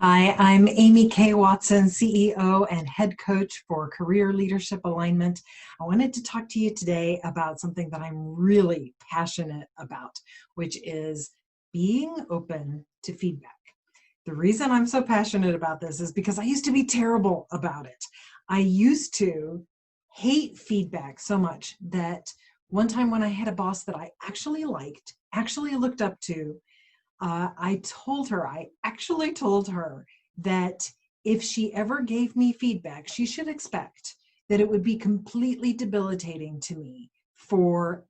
Hi, I'm Amy K. Watson, CEO and head coach for Career Leadership Alignment. I wanted to talk to you today about something that I'm really passionate about, which is being open to feedback. The reason I'm so passionate about this is because I used to be terrible about it. I used to hate feedback so much that one time when I had a boss that I actually liked, actually looked up to, I actually told her that if she ever gave me feedback, she should expect that it would be completely debilitating to me for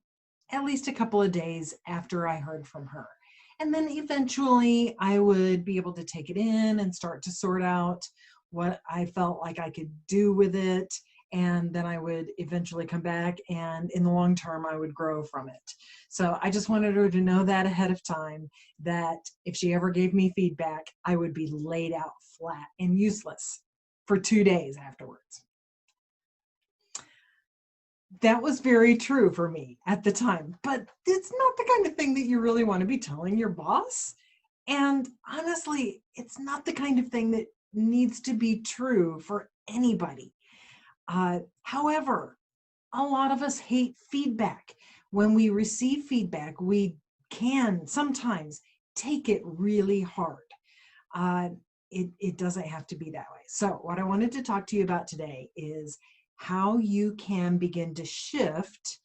at least a couple of days after I heard from her. And then eventually I would be able to take it in and start to sort out what I felt like I could do with it. And then I would eventually come back, and in the long term, I would grow from it. So I just wanted her to know that ahead of time, that if she ever gave me feedback, I would be laid out flat and useless for 2 days afterwards. That was very true for me at the time, but it's not the kind of thing that you really want to be telling your boss. And honestly, it's not the kind of thing that needs to be true for anybody. However, a lot of us hate feedback. When we receive feedback, we can sometimes take it really hard. Uh, it doesn't have to be that way. So what I wanted to talk to you about today is how you can begin to shift,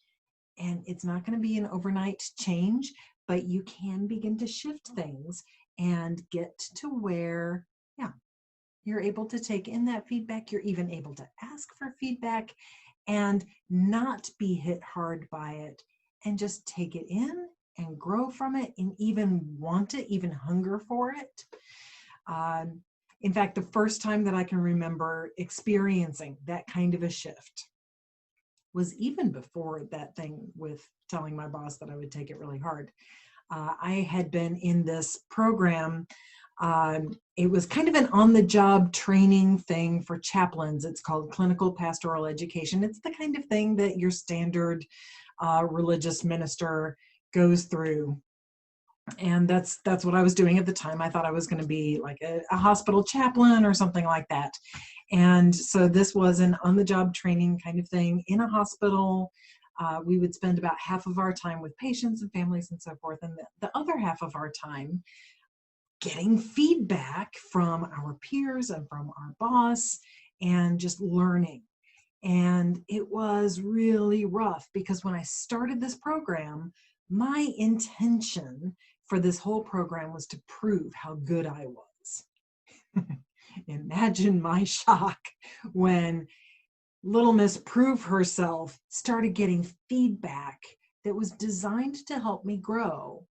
and it's not going to be an overnight change, but you can begin to shift things and get to where, yeah, you're able to take in that feedback. You're even able to ask for feedback and not be hit hard by it, and just take it in and grow from it and even want it, even hunger for it. Um, in fact, the first time that I can remember experiencing that kind of a shift was even before that thing with telling my boss that I would take it really hard. I had been in this program. It was kind of an on-the-job training thing for chaplains. It's called Clinical Pastoral Education. It's the kind of thing that your standard religious minister goes through. And that's what I was doing at the time. I thought I was going to be like a hospital chaplain or something like that. And so this was an on-the-job training kind of thing in a hospital. We would spend about half of our time with patients and families and so forth, and the other half of our time getting feedback from our peers and from our boss and just learning. And it was really rough because when I started this program, my intention for this whole program was to prove how good I was. Imagine my shock when little Miss Prove Herself started getting feedback that was designed to help me grow.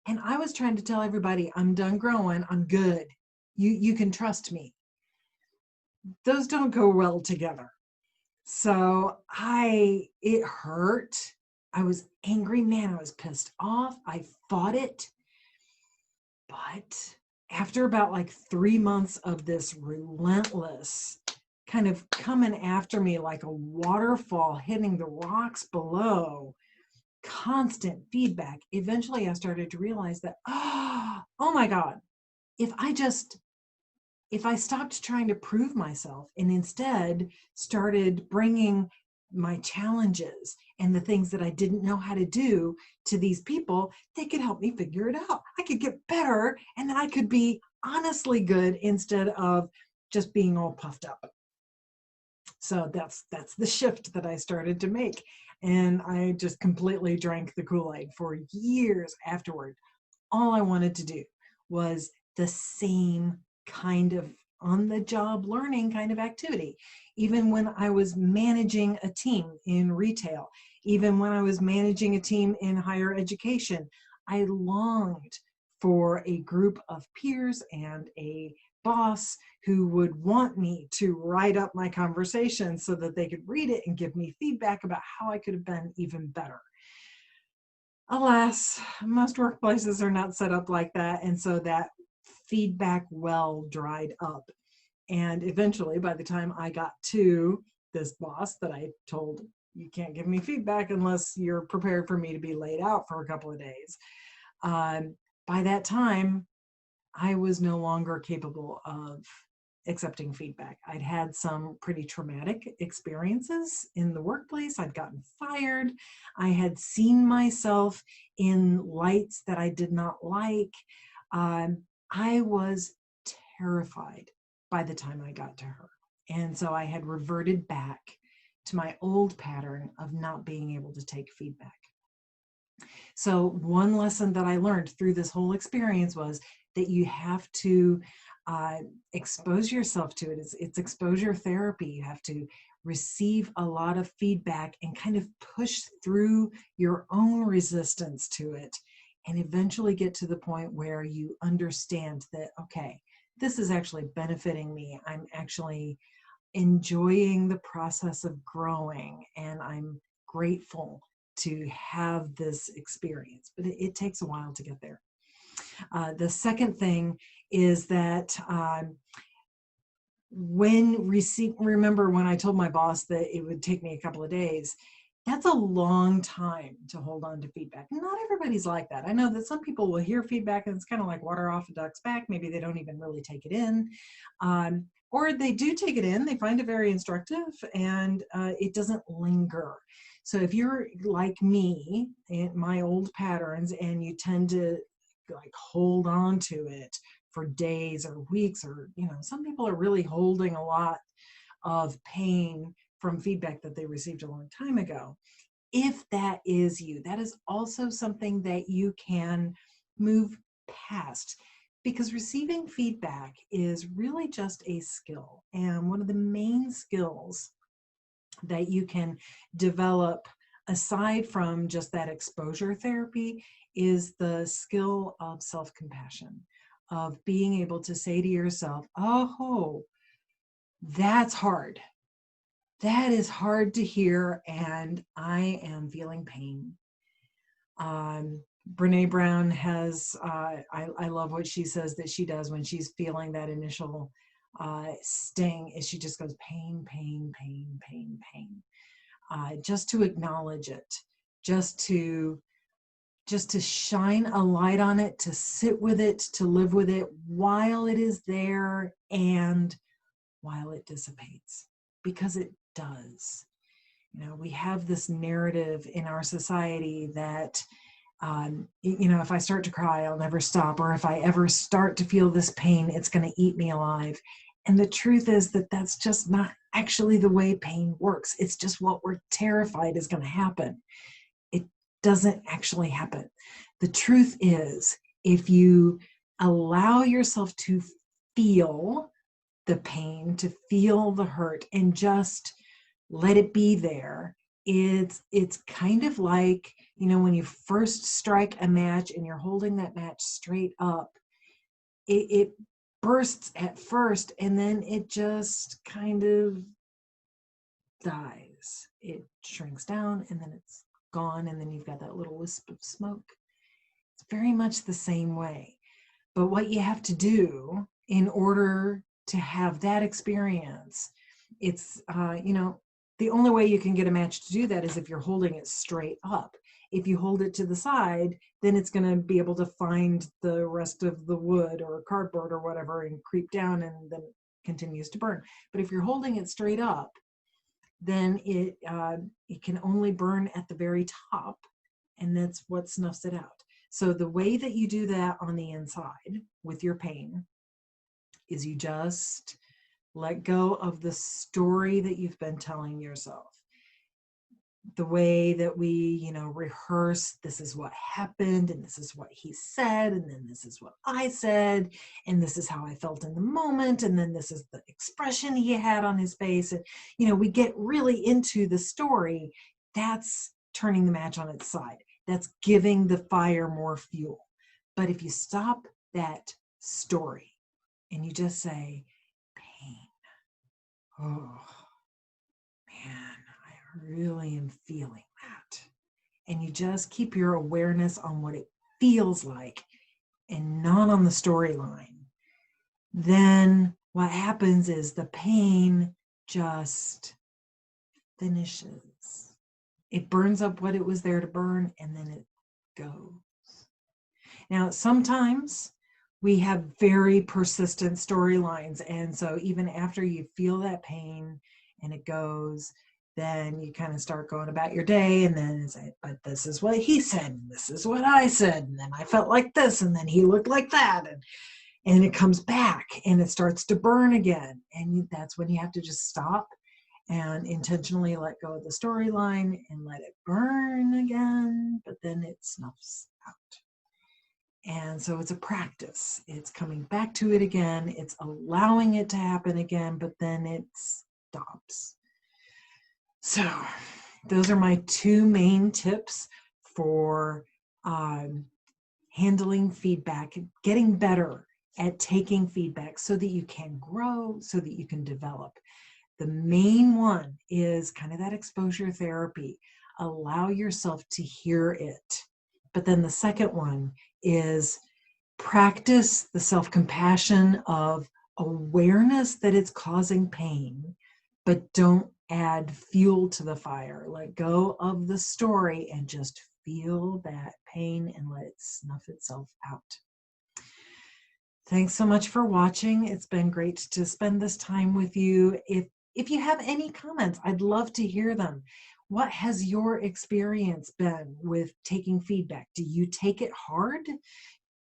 And I was trying to tell everybody, I'm done growing, I'm good. You can trust me. Those don't go well together. So it hurt. I was angry, man, I was pissed off. I fought it. But after about like 3 months of this relentless kind of coming after me like a waterfall hitting the rocks below, constant feedback, eventually I started to realize that, oh my God, if I stopped trying to prove myself and instead started bringing my challenges and the things that I didn't know how to do to these people, they could help me figure it out. I could get better, and then I could be honestly good instead of just being all puffed up. So that's the shift that I started to make. And I just completely drank the Kool-Aid for years afterward. All I wanted to do was the same kind of on-the-job learning kind of activity. Even when I was managing a team in retail, even when I was managing a team in higher education, I longed for a group of peers and a boss who would want me to write up my conversation so that they could read it and give me feedback about how I could have been even better. Alas, most workplaces are not set up like that, and so that feedback well dried up. And eventually, by the time I got to this boss that I told, you can't give me feedback unless you're prepared for me to be laid out for a couple of days, by that time, I was no longer capable of accepting feedback. I'd had some pretty traumatic experiences in the workplace. I'd gotten fired. I had seen myself in lights that I did not like. I was terrified by the time I got to her. And so I had reverted back to my old pattern of not being able to take feedback. So one lesson that I learned through this whole experience was that you have to expose yourself to it. It's exposure therapy. You have to receive a lot of feedback and kind of push through your own resistance to it, and eventually get to the point where you understand that, okay, this is actually benefiting me. I'm actually enjoying the process of growing, and I'm grateful to have this experience. But it takes a while to get there. The second thing is that remember when I told my boss that it would take me a couple of days, that's a long time to hold on to feedback. Not everybody's like that. I know that some people will hear feedback and it's kind of like water off a duck's back. Maybe they don't even really take it in. Or they do take it in, they find it very instructive, and it doesn't linger. So if you're like me, in my old patterns, and you tend to like hold on to it for days or weeks, or some people are really holding a lot of pain from feedback that they received a long time ago. If that is you, that is also something that you can move past, because receiving feedback is really just a skill. And one of the main skills that you can develop, aside from just that exposure therapy, is the skill of self-compassion, of being able to say to yourself, oh, that's hard. That is hard to hear, and I am feeling pain. Brene Brown has, I love what she says that she does when she's feeling that initial sting, is she just goes pain, pain, pain, pain, pain. Just to acknowledge it, just to shine a light on it, to sit with it, to live with it while it is there and while it dissipates, because it does. We have this narrative in our society that if I start to cry, I'll never stop, or if I ever start to feel this pain, it's going to eat me alive. And the truth is that that's just not actually the way pain works. It's just what we're terrified is going to happen. It doesn't actually happen. The truth is, if you allow yourself to feel the pain, to feel the hurt, and just let it be there, it's kind of like, when you first strike a match and you're holding that match straight up, it bursts at first, and then it just kind of dies. It shrinks down, and then it's gone, and then you've got that little wisp of smoke. It's very much the same way. But what you have to do in order to have that experience, it's, the only way you can get a match to do that is if you're holding it straight up. If you hold it to the side, then it's going to be able to find the rest of the wood or cardboard or whatever and creep down, and then continues to burn. But if you're holding it straight up, then it can only burn at the very top, and that's what snuffs it out. So the way that you do that on the inside with your pain is you just let go of the story that you've been telling yourself. The way that we, rehearse, this is what happened, and this is what he said, and then this is what I said, and this is how I felt in the moment, and then this is the expression he had on his face. And, we get really into the story. That's turning the match on its side. That's giving the fire more fuel. But if you stop that story and you just say, pain, oh man, I really am feeling that, and you just keep your awareness on what it feels like and not on the storyline, then what happens is the pain just finishes. It burns up what it was there to burn, and then it goes. Now, sometimes we have very persistent storylines. And so even after you feel that pain and it goes, then you kind of start going about your day and then say, but this is what he said, and this is what I said, and then I felt like this, and then he looked like that. And it comes back and it starts to burn again. And that's when you have to just stop and intentionally let go of the storyline and let it burn again, but then it snuffs out. And so it's a practice. It's coming back to it again. It's allowing it to happen again, but then it stops. So those are my two main tips for handling feedback, getting better at taking feedback so that you can grow, so that you can develop. The main one is kind of that exposure therapy. Allow yourself to hear it. But then the second one is practice the self-compassion of awareness that it's causing pain, but don't add fuel to the fire. Let go of the story and just feel that pain and let it snuff itself out. Thanks so much for watching. It's been great to spend this time with you. If you have any comments, I'd love to hear them. What has your experience been with taking feedback? Do you take it hard?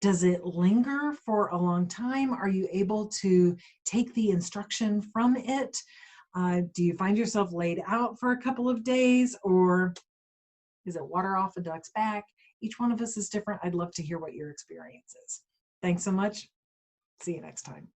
Does it linger for a long time? Are you able to take the instruction from it? Do you find yourself laid out for a couple of days, or is it water off a duck's back? Each one of us is different. I'd love to hear what your experience is. Thanks so much. See you next time.